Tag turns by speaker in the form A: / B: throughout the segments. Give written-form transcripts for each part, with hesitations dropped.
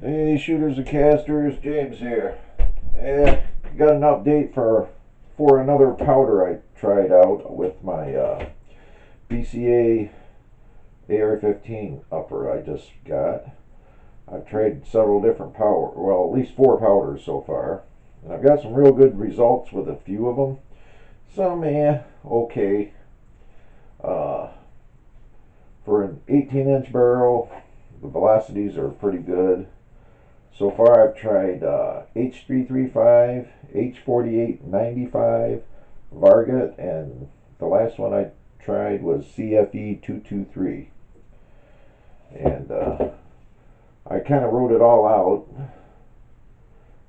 A: Hey shooters and casters, James here. Got an update for another powder I tried out with my BCA AR15 upper I just got. I've tried several different powder, well at least 4 powders so far, and I've got some real good results with a few of them. Some okay. Uh, for an 18-inch barrel, the velocities are pretty good. So far, I've tried H335, H4895, Varget, and the last one I tried was CFE223. And I kind of wrote it all out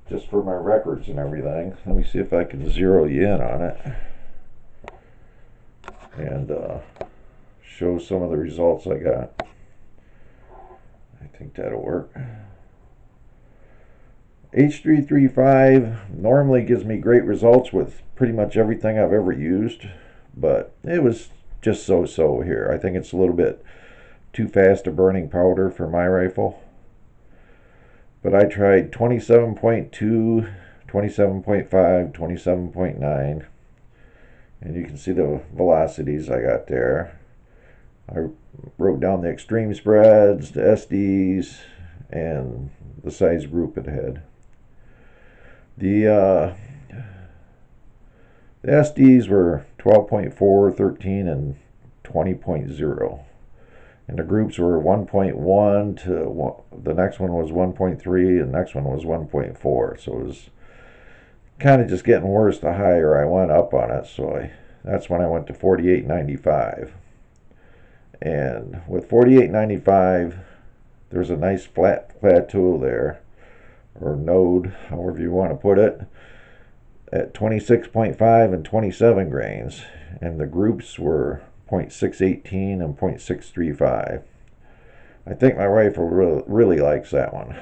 A: just for my records and everything. Let me see if I can zero you in on it and show some of the results I got. I think that'll work. H335 normally gives me great results with pretty much everything I've ever used, but it was just so-so here. I think it's a little bit too fast a burning powder for my rifle. But I tried 27.2, 27.5, 27.9, and you can see the velocities I got there. I wrote down the extreme spreads, the SDs, and the size group it had. The SDs were 12.4, 13, and 20.0. And the groups were 1.1 to the next one was 1.3, and the next one was 1.4. So it was kind of just getting worse the higher I went up on it. So that's when I went to 48.95. And with 48.95, there's a nice flat plateau there, or node, however you want to put it, at 26.5 and 27 grains, and the groups were 0.618 and 0.635. I think my rifle really likes that one.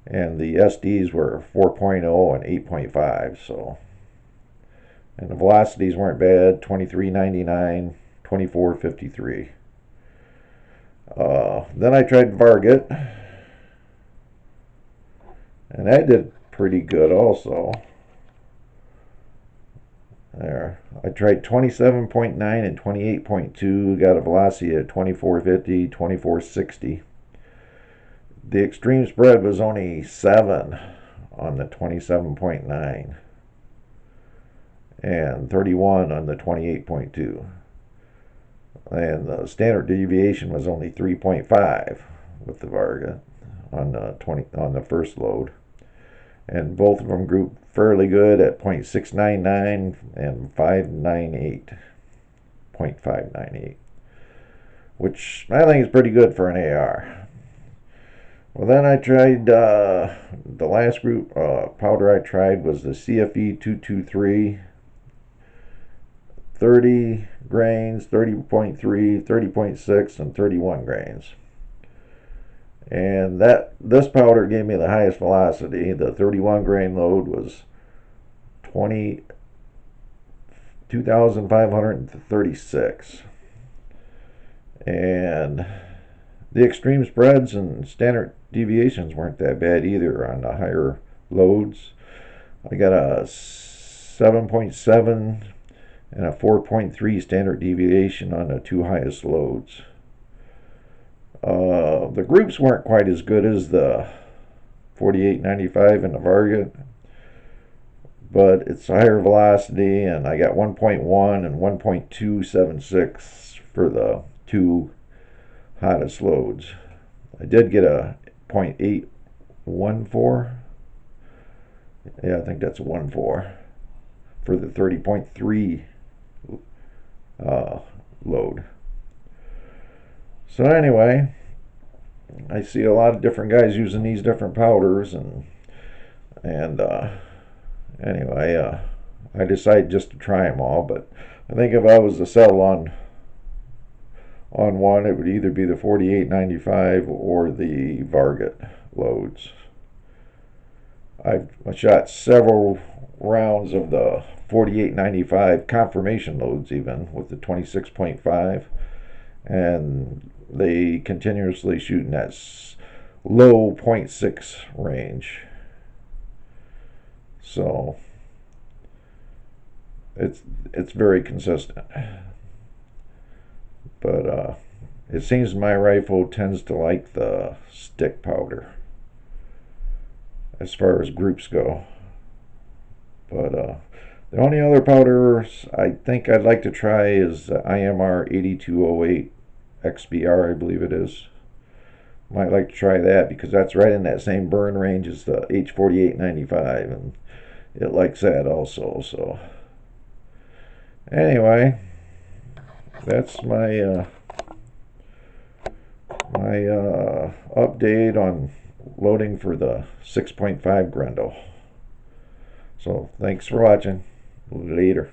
A: And the SDs were 4.0 and 8.5, so. And the velocities weren't bad, 23.99, 24.53. Then I tried Varget, and that did pretty good also. There. I tried 27.9 and 28.2, got a velocity at 24.50, 24.60. The extreme spread was only 7 on the 27.9 and 31 on the 28.2. And the standard deviation was only 3.5 with the Varget on the first load. And both of them grouped fairly good at 0.699 and 0.598, which I think is pretty good for an AR. Well, then I tried the last group powder I tried was the CFE223, 30 grains, 30.3, 30.6, and 31 grains. And this powder gave me the highest velocity. The 31 grain load was 2,536. And the extreme spreads and standard deviations weren't that bad either on the higher loads. I got a 7.7 and a 4.3 standard deviation on the two highest loads. The groups weren't quite as good as the 48.95 and the Varget, but it's a higher velocity, and I got 1.1 and 1.276 for the two hottest loads. I did get a 0.814. Yeah, I think that's a 1.4 for the 30.3 load. So anyway, I see a lot of different guys using these different powders, and anyway, I decided just to try them all. But I think if I was to settle on one, it would either be the 48.95 or the Varget loads. I shot several rounds of the 48.95 confirmation loads, even with the 26.5, and they continuously shooting at low 0.6 range. So it's very consistent. But it seems my rifle tends to like the stick powder as far as groups go. But the only other powders I think I'd like to try is the IMR 8208 XBR, I believe it is. Might like to try that because that's right in that same burn range as the H4895, and it likes that also. So anyway, that's my update on loading for the 6.5 Grendel. So thanks for watching. Later.